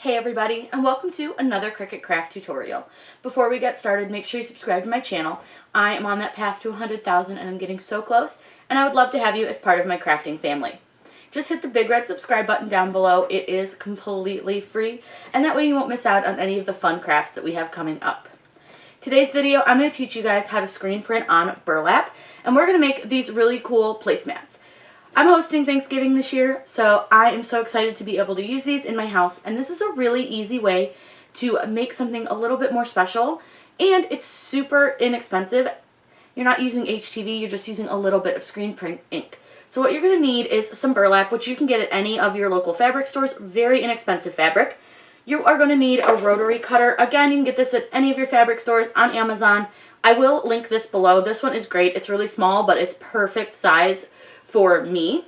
Hey everybody, and welcome to another Cricut craft tutorial. Before we get started, make sure you subscribe to my channel. I am on that path to 100,000 and I'm getting so close, and I would love to have you as part of my crafting family. Just hit the big red subscribe button down below. It is completely free, and that way you won't miss out on any of the fun crafts that we have coming up. Today's video, I'm going to teach you guys how to screen print on burlap, and we're going to make these really cool placemats. I'm hosting Thanksgiving this year, so I am so excited to be able to use these in my house, and this is a really easy way to make something a little bit more special, and it's super inexpensive. You're not using HTV, you're just using a little bit of Screenprint ink. So what you're going to need is some burlap, which you can get at any of your local fabric stores, very inexpensive fabric. You are going to need a rotary cutter. Again, you can get this at any of your fabric stores, on Amazon. I will link this below. This one is great. It's really small, but it's perfect size for me.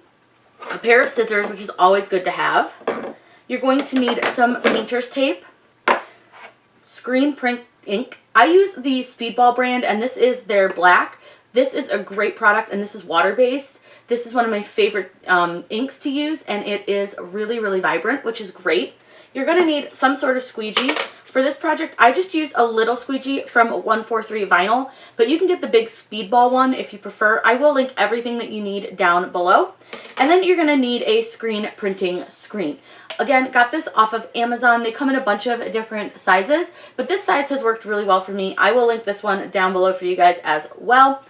A pair of scissors, which is always good to have. You're going to need some painter's tape, Screenprint ink. I use the Speedball brand, and this is their black. This is a great product, and this is water-based. This is one of my favorite inks to use, and it is really, really vibrant, which is great. You're going to need some sort of squeegee. For this project, I just used a little squeegee from 143 vinyl, but you can get the big Speedball one if you prefer. I will link everything that you need down below. And then you're going to need a screen printing screen. Again, got this off of Amazon. They come in a bunch of different sizes, but this size has worked really well for me. I will link this one down below for you guys as well.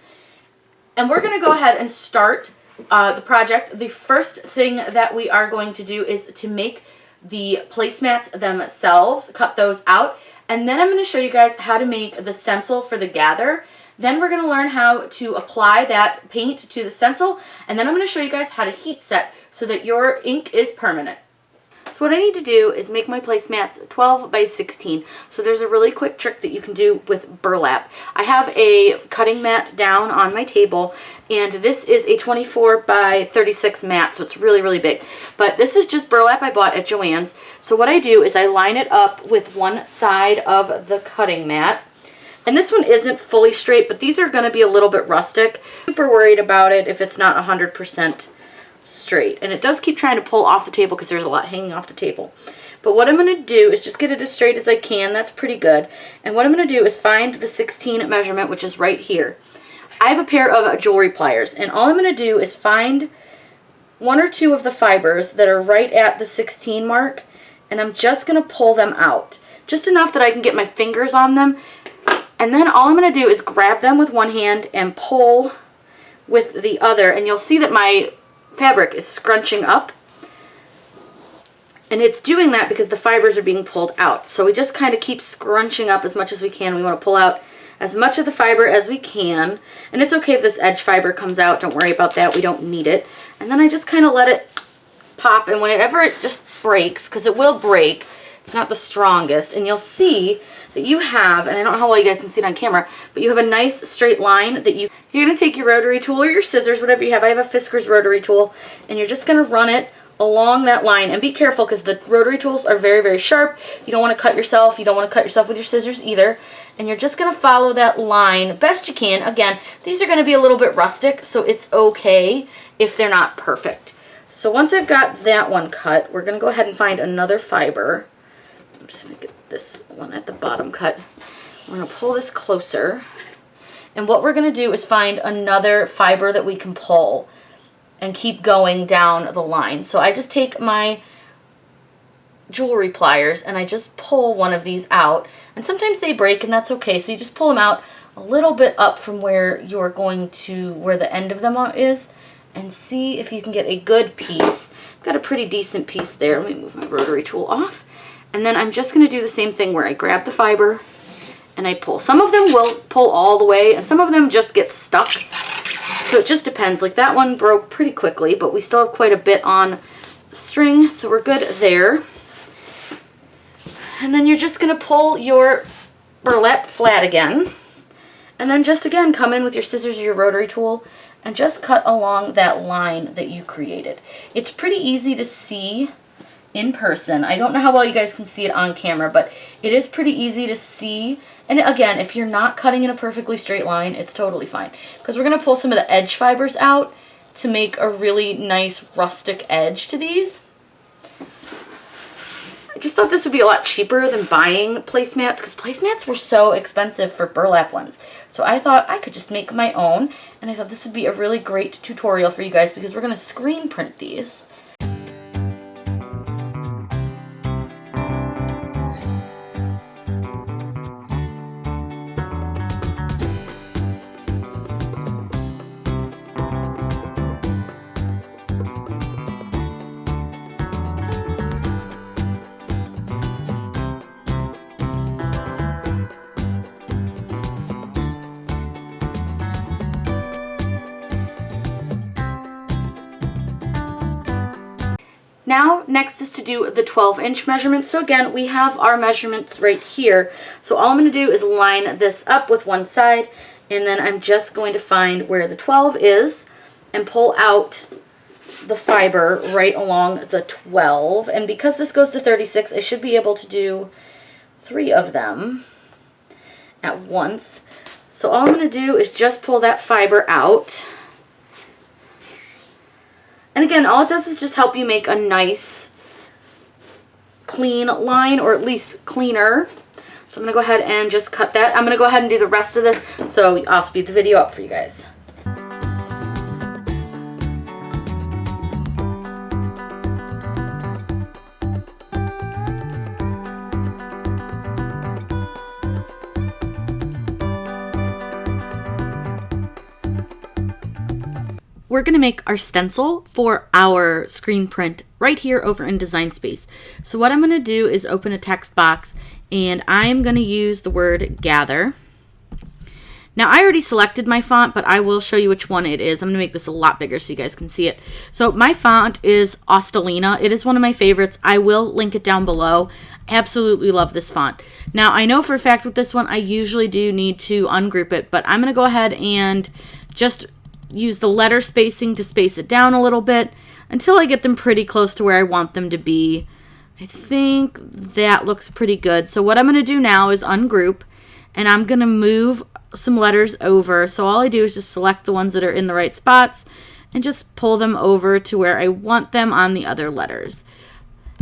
And we're going to go ahead and start the project. The first thing that we are going to do is to make the placemats themselves, cut those out, and then I'm going to show you guys how to make the stencil for the gather. Then we're going to learn how to apply that paint to the stencil, and then I'm going to show you guys how to heat set so that your ink is permanent. So what I need to do is make my placemats 12 by 16. So there's a really quick trick that you can do with burlap. I have a cutting mat down on my table, and this is a 24 by 36 mat, so it's really, really big. But this is just burlap I bought at Joann's. So what I do is I line it up with one side of the cutting mat. And this one isn't fully straight, but these are going to be a little bit rustic. Super worried about it if it's not 100% straight, and it does keep trying to pull off the table because there's a lot hanging off the table. But what I'm going to do is just get it as straight as I can. That's pretty good. And what I'm going to do is find the 16 measurement, which is right here. I have a pair of jewelry pliers, and all I'm going to do is find one or two of the fibers that are right at the 16 mark, and I'm just going to pull them out, just enough that I can get my fingers on them. And then all I'm going to do is grab them with one hand and pull with the other, and you'll see that my fabric is scrunching up, and it's doing that because the fibers are being pulled out. So we just kind of keep scrunching up as much as we can. We want to pull out as much of the fiber as we can, and it's okay if this edge fiber comes out. Don't worry about that. We don't need it. And then I just kind of let it pop, and whenever it just breaks, because it will break, it's not the strongest, and you'll see that you have, and I don't know how well you guys can see it on camera, but you have a nice straight line that you're going to take your rotary tool or your scissors, whatever you have. I have a Fisker's rotary tool, and you're just going to run it along that line. And be careful because the rotary tools are very, very sharp. You don't want to cut yourself. You don't want to cut yourself with your scissors either. And you're just going to follow that line best you can. Again, these are going to be a little bit rustic, so it's okay if they're not perfect. So once I've got that one cut, we're going to go ahead and find another fiber. I'm just going to get this one at the bottom cut. We're going to pull this closer. And what we're going to do is find another fiber that we can pull and keep going down the line. So I just take my jewelry pliers and I just pull one of these out. And sometimes they break, and that's okay. So you just pull them out a little bit up from where you're going to, where the end of them is, and see if you can get a good piece. I've got a pretty decent piece there. Let me move my rotary tool off. And then I'm just going to do the same thing where I grab the fiber and I pull. Some of them will pull all the way, and some of them just get stuck. So it just depends. Like that one broke pretty quickly, but we still have quite a bit on the string, so we're good there. And then you're just going to pull your burlap flat again. And then just again come in with your scissors or your rotary tool and just cut along that line that you created. It's pretty easy to see in person. I don't know how well you guys can see it on camera, but it is pretty easy to see. And again, if you're not cutting in a perfectly straight line, it's totally fine, because we're going to pull some of the edge fibers out to make a really nice rustic edge to these. I just thought this would be a lot cheaper than buying placemats because placemats were so expensive for burlap ones. So I thought I could just make my own, and I thought this would be a really great tutorial for you guys because we're going to screen print these. Now, next is to do the 12-inch measurement. So again, we have our measurements right here. So all I'm going to do is line this up with one side, and then I'm just going to find where the 12 is and pull out the fiber right along the 12. And because this goes to 36, I should be able to do 3 of them at once. So all I'm going to do is just pull that fiber out. And again, all it does is just help you make a nice, clean line, or at least cleaner. So I'm going to go ahead and just cut that. I'm going to go ahead and do the rest of this, so I'll speed the video up for you guys. We're going to make our stencil for our screen print right here over in Design Space. So what I'm going to do is open a text box, and I'm going to use the word gather. Now I already selected my font, but I will show you which one it is. I'm going to make this a lot bigger so you guys can see it. So my font is Austelina. It is one of my favorites. I will link it down below. Absolutely love this font. Now I know for a fact with this one I usually do need to ungroup it, but I'm going to go ahead and just use the letter spacing to space it down a little bit until I get them pretty close to where I want them to be. I think that looks pretty good. So what I'm going to do now is ungroup, and I'm going to move some letters over. So all I do is just select the ones that are in the right spots and just pull them over to where I want them on the other letters.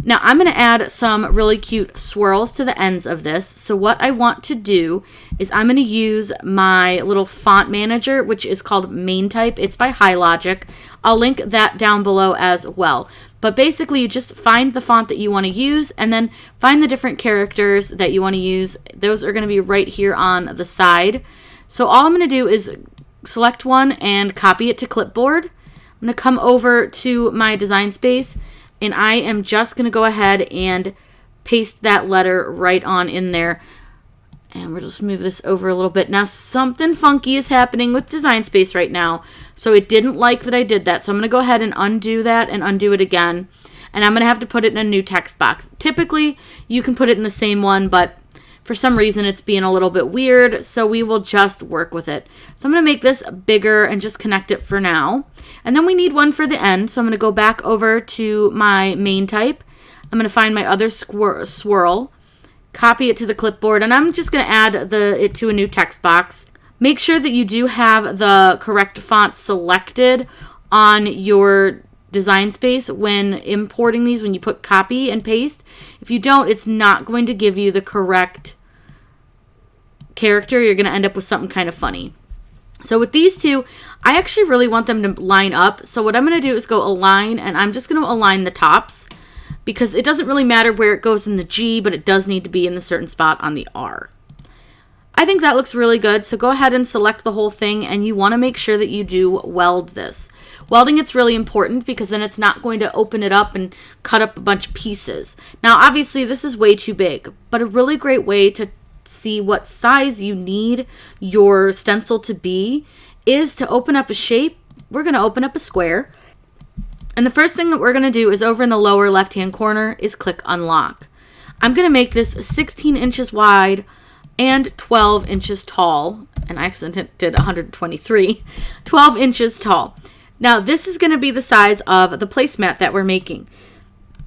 Now I'm going to add some really cute swirls to the ends of this. So what I want to do is I'm going to use my little font manager, which is called MainType. It's by HighLogic. I'll link that down below as well. But basically you just find the font that you want to use and then find the different characters that you want to use. Those are going to be right here on the side. So all I'm going to do is select one and copy it to clipboard. I'm going to come over to my Design Space, and I am just going to go ahead and paste that letter right on in there. And we'll just move this over a little bit. Now, something funky is happening with Design Space right now. So it didn't like that I did that. So I'm going to go ahead and undo that and undo it again. And I'm going to have to put it in a new text box. Typically, you can put it in the same one, but for some reason it's being a little bit weird. So we will just work with it. So I'm going to make this bigger and just connect it for now. And then we need one for the end. So I'm going to go back over to my MainType. I'm going to find my other swirl, copy it to the clipboard, and I'm just going to add it to a new text box. Make sure that you do have the correct font selected on your Design Space when importing these, when you put copy and paste. If you don't, it's not going to give you the correct character. You're going to end up with something kind of funny. So with these two, I actually really want them to line up. So what I'm going to do is go align, and I'm just going to align the tops because it doesn't really matter where it goes in the G, but it does need to be in the certain spot on the R. I think that looks really good. So go ahead and select the whole thing, and you want to make sure that you do weld this. Welding it's really important because then it's not going to open it up and cut up a bunch of pieces. Now obviously this is way too big, but a really great way to see what size you need your stencil to be is to open up a shape. We're going to open up a square. And the first thing that we're going to do is over in the lower left hand corner is click unlock. I'm going to make this 16 inches wide and 12 inches tall. And I accidentally did 123. 12 inches tall. Now this is going to be the size of the placemat that we're making.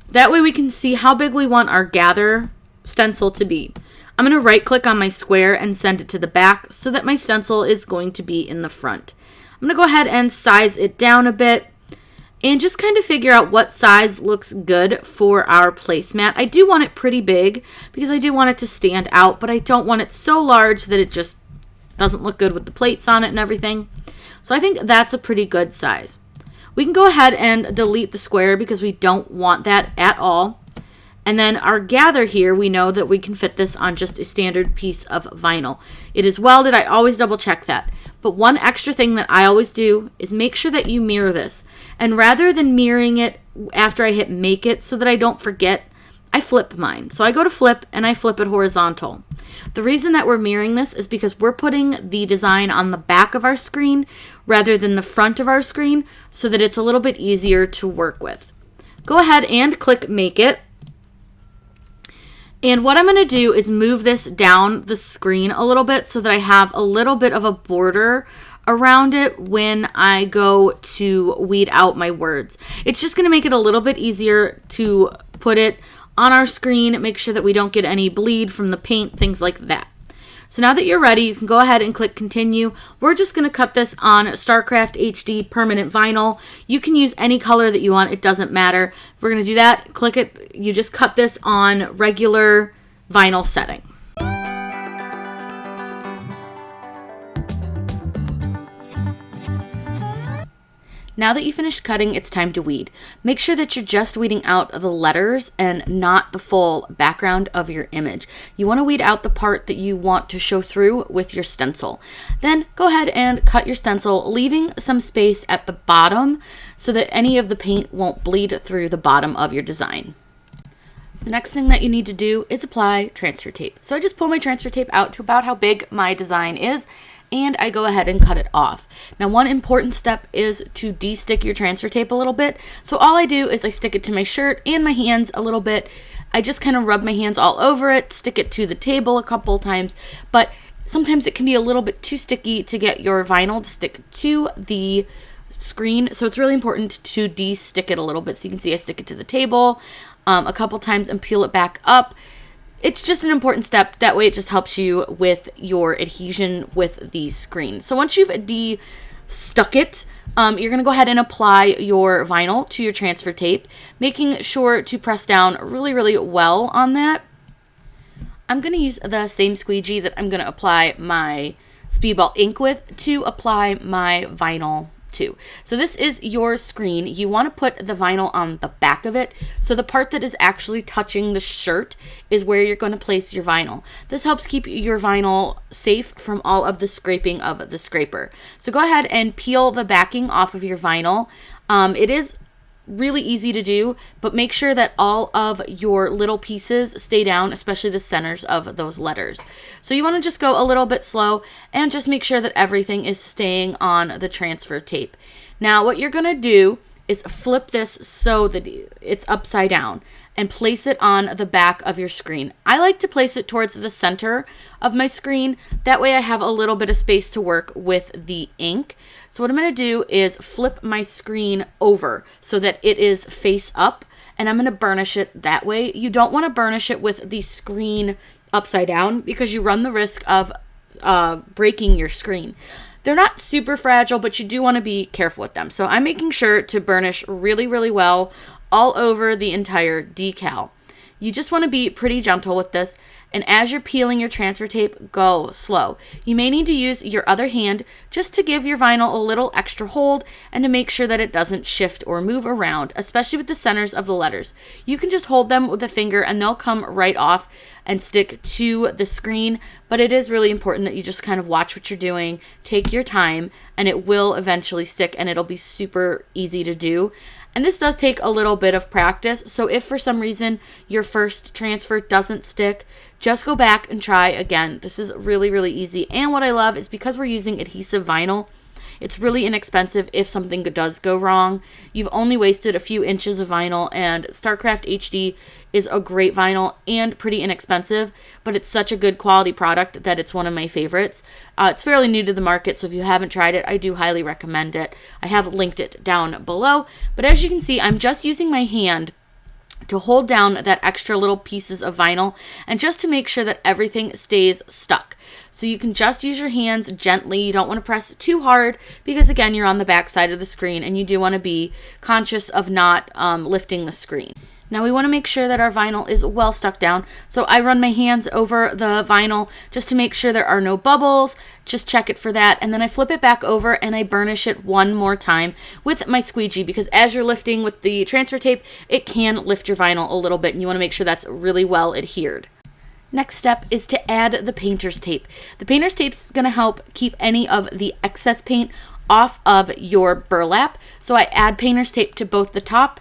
That way we can see how big we want our gather stencil to be. I'm going to right click on my square and send it to the back so that my stencil is going to be in the front. I'm going to go ahead and size it down a bit. and just kind of figure out what size looks good for our placemat. I do want it pretty big because I do want it to stand out, but I don't want it so large that it just doesn't look good with the plates on it and everything. So I think that's a pretty good size. We can go ahead and delete the square because we don't want that at all. And then our gather here, we know that we can fit this on just a standard piece of vinyl. It is welded. I always double check that. But one extra thing that I always do is make sure that you mirror this. And rather than mirroring it after I hit make it so that I don't forget, I flip mine. So I go to flip and I flip it horizontal. The reason that we're mirroring this is because we're putting the design on the back of our screen rather than the front of our screen so that it's a little bit easier to work with. Go ahead and click make it. And what I'm going to do is move this down the screen a little bit so that I have a little bit of a border around it when I go to weed out my words. It's just going to make it a little bit easier to put it on our screen, make sure that we don't get any bleed from the paint, things like that. So now that you're ready, you can go ahead and click continue. We're just going to cut this on StarCraft HD permanent vinyl. You can use any color that you want. It doesn't matter. If we're going to do that, click it. You just cut this on regular vinyl setting. Now that you finished cutting, it's time to weed. Make sure that you're just weeding out the letters and not the full background of your image. You want to weed out the part that you want to show through with your stencil. Then go ahead and cut your stencil, leaving some space at the bottom so that any of the paint won't bleed through the bottom of your design. The next thing that you need to do is apply transfer tape. So I just pull my transfer tape out to about how big my design is, and I go ahead and cut it off. Now, one important step is to de-stick your transfer tape a little bit. So all I do is I stick it to my shirt and my hands a little bit. I just kind of rub my hands all over it, stick it to the table a couple times, but sometimes it can be a little bit too sticky to get your vinyl to stick to the screen. So it's really important to de-stick it a little bit. So you can see I stick it to the table a couple times and peel it back up. It's just an important step. That way it just helps you with your adhesion with the screen. So once you've de-stuck it, you're going to go ahead and apply your vinyl to your transfer tape, making sure to press down really, really well on that. I'm going to use the same squeegee that I'm going to apply my Speedball ink with to apply my vinyl to. So this is your screen. You want to put the vinyl on the back of it. So the part that is actually touching the shirt is where you're going to place your vinyl. This helps keep your vinyl safe from all of the scraping of the scraper. So go ahead and peel the backing off of your vinyl. It is really easy to do, but make sure that all of your little pieces stay down, especially the centers of those letters. So you want to just go a little bit slow and just make sure that everything is staying on the transfer tape. Now what you're going to do is flip this so that it's upside down and place it on the back of your screen. I like to place it towards the center of my screen. That way I have a little bit of space to work with the ink. So what I'm going to do is flip my screen over so that it is face up, and I'm going to burnish it that way. You don't want to burnish it with the screen upside down because you run the risk of breaking your screen. They're not super fragile, but you do want to be careful with them. So I'm making sure to burnish really, really well all over the entire decal. You just want to be pretty gentle with this, and as you're peeling your transfer tape, go slow. You may need to use your other hand just to give your vinyl a little extra hold and to make sure that it doesn't shift or move around, especially with the centers of the letters. You can just hold them with a finger and they'll come right off and stick to the screen, but it is really important that you just kind of watch what you're doing, take your time, and it will eventually stick, and it'll be super easy to do. And this does take a little bit of practice, so if for some reason your first transfer doesn't stick, just go back and try again. This is really, really easy. And what I love is because we're using adhesive vinyl, it's really inexpensive if something does go wrong. You've only wasted a few inches of vinyl, and StarCraft HD is a great vinyl and pretty inexpensive, but it's such a good quality product that it's one of my favorites. It's fairly new to the market, so if you haven't tried it, I do highly recommend it. I have linked it down below, but as you can see, I'm just using my hand to hold down that extra little pieces of vinyl and just to make sure that everything stays stuck. So you can just use your hands gently. You don't want to press too hard because, again, you're on the back side of the screen and you do want to be conscious of not lifting the screen. Now we want to make sure that our vinyl is well stuck down. So I run my hands over the vinyl just to make sure there are no bubbles. Just check it for that. And then I flip it back over and I burnish it one more time with my squeegee, because as you're lifting with the transfer tape, it can lift your vinyl a little bit and you want to make sure that's really well adhered. Next step is to add the painter's tape. The painter's tape is going to help keep any of the excess paint off of your burlap. So I add painter's tape to both the top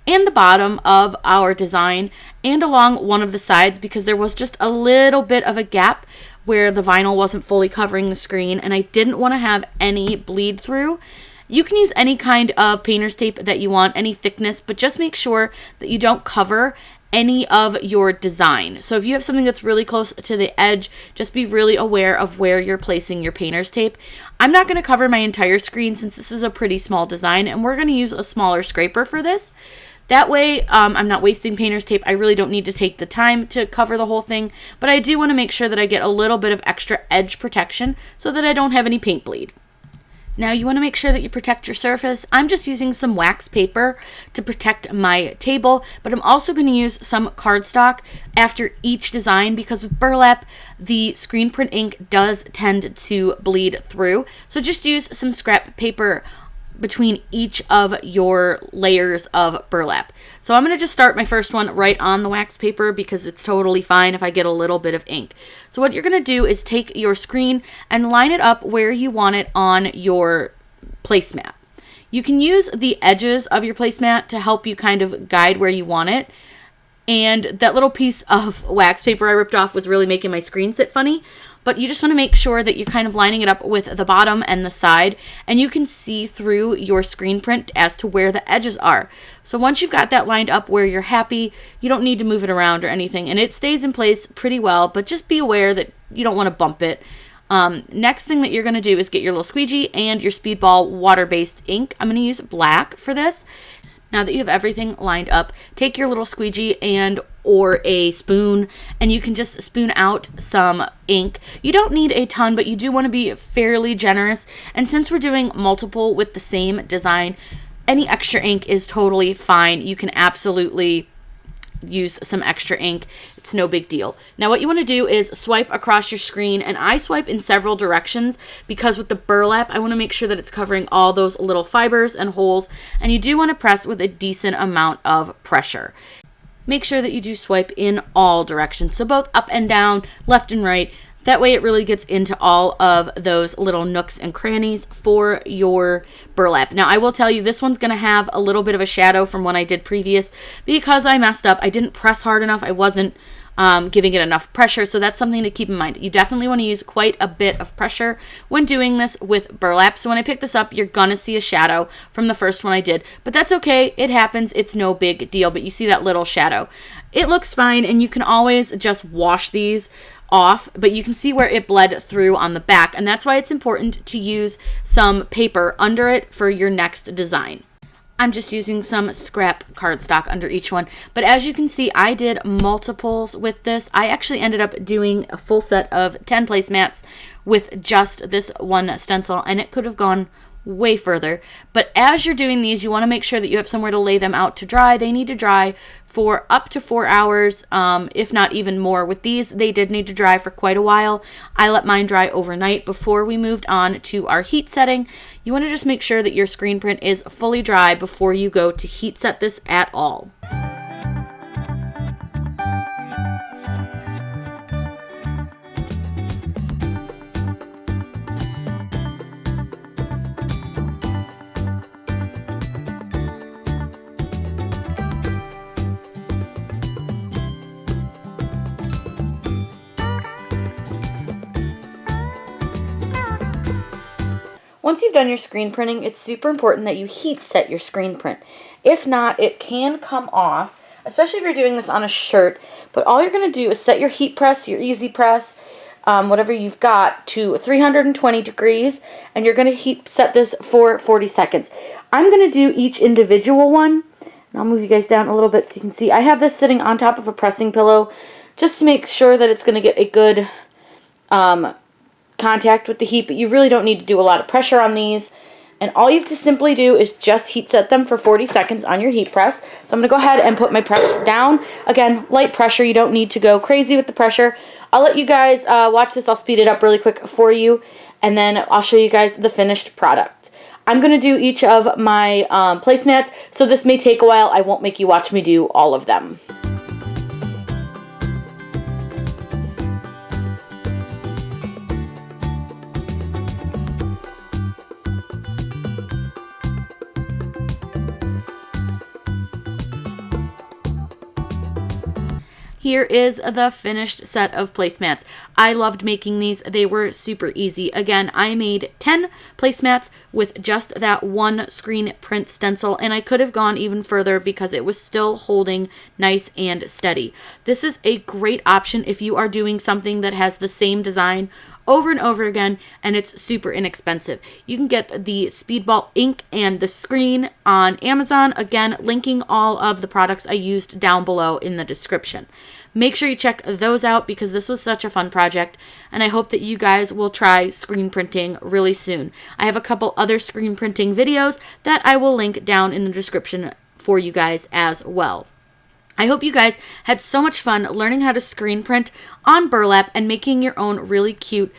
and the bottom of our design and along one of the sides, because there was just a little bit of a gap where the vinyl wasn't fully covering the screen and I didn't want to have any bleed through. You can use any kind of painter's tape that you want, any thickness, but just make sure that you don't cover any of your design. So if you have something that's really close to the edge, just be really aware of where you're placing your painter's tape. I'm not going to cover my entire screen since this is a pretty small design, and we're going to use a smaller scraper for this. That way, I'm not wasting painter's tape. I really don't need to take the time to cover the whole thing, but I do want to make sure that I get a little bit of extra edge protection so that I don't have any paint bleed. Now you want to make sure that you protect your surface. I'm just using some wax paper to protect my table, but I'm also going to use some cardstock after each design because with burlap, the screen print ink does tend to bleed through. So just use some scrap paper between each of your layers of burlap. So I'm going to just start my first one right on the wax paper because it's totally fine if I get a little bit of ink. So what you're going to do is take your screen and line it up where you want it on your placemat. You can use the edges of your placemat to help you kind of guide where you want it. And that little piece of wax paper I ripped off was really making my screen sit funny. But you just want to make sure that you're kind of lining it up with the bottom and the side, and you can see through your screen print as to where the edges are. So once you've got that lined up where you're happy, you don't need to move it around or anything, and it stays in place pretty well, but just be aware that you don't want to bump it. Next thing that you're going to do is get your little squeegee and your Speedball water-based ink. I'm going to use black for this. Now that you have everything lined up, take your little squeegee or a spoon, and you can just spoon out some ink. You don't need a ton, but you do want to be fairly generous. And since we're doing multiple with the same design, any extra ink is totally fine. You can absolutely use some extra ink. It's no big deal. Now what you want to do is swipe across your screen, and I swipe in several directions because with the burlap I want to make sure that it's covering all those little fibers and holes, and you do want to press with a decent amount of pressure. Make sure that you do swipe in all directions, so both up and down, left and right. That way it really gets into all of those little nooks and crannies for your burlap. Now I will tell you this one's going to have a little bit of a shadow from what I did previous because I messed up. I didn't press hard enough. I wasn't giving it enough pressure, so that's something to keep in mind. You definitely want to use quite a bit of pressure when doing this with burlap. So when I pick this up, you're going to see a shadow from the first one I did, but that's okay. It happens. It's no big deal, but you see that little shadow. It looks fine, and you can always just wash these off, but you can see where it bled through on the back, and that's why it's important to use some paper under it for your next design. I'm just using some scrap cardstock under each one, but as you can see, I did multiples with this. I actually ended up doing a full set of 10 placemats with just this one stencil, and it could have gone way further. But as you're doing these, you want to make sure that you have somewhere to lay them out to dry. They need to dry for up to 4 hours, if not even more. With these, they did need to dry for quite a while. I let mine dry overnight before we moved on to our heat setting. You want to just make sure that your screen print is fully dry before you go to heat set this at all. Once you've done your screen printing, it's super important that you heat set your screen print. If not, it can come off, especially if you're doing this on a shirt. But all you're going to do is set your heat press, your easy press, whatever you've got, to 320 degrees, and you're going to heat set this for 40 seconds. I'm going to do each individual one And I'll move you guys down a little bit so you can see. I have this sitting on top of a pressing pillow just to make sure that it's going to get a good contact with the heat, but you really don't need to do a lot of pressure on these. And all you have to simply do is just heat set them for 40 seconds on your heat press. So I'm going to go ahead and put my press down. Again, light pressure. You don't need to go crazy with the pressure. I'll let you guys watch this. I'll speed it up really quick for you, and then I'll show you guys the finished product. I'm going to do each of my placemats, so this may take a while. I won't make you watch me do all of them. Here is the finished set of placemats. I loved making these. They were super easy. Again, I made 10 placemats with just that one screen print stencil, and I could have gone even further because it was still holding nice and steady. This is a great option if you are doing something that has the same design over and over again, and it's super inexpensive. You can get the Speedball ink and the screen on Amazon. Again, linking all of the products I used down below in the description. Make sure you check those out because this was such a fun project, and I hope that you guys will try screen printing really soon. I have a couple other screen printing videos that I will link down in the description for you guys as well. I hope you guys had so much fun learning how to screen print on burlap and making your own really cute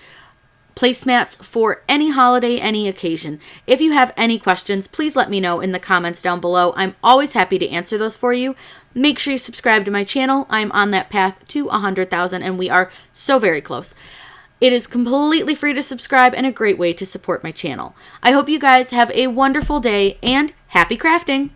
placemats for any holiday, any occasion. If you have any questions, please let me know in the comments down below. I'm always happy to answer those for you. Make sure you subscribe to my channel. I'm on that path to 100,000, and we are so very close. It is completely free to subscribe and a great way to support my channel. I hope you guys have a wonderful day and happy crafting!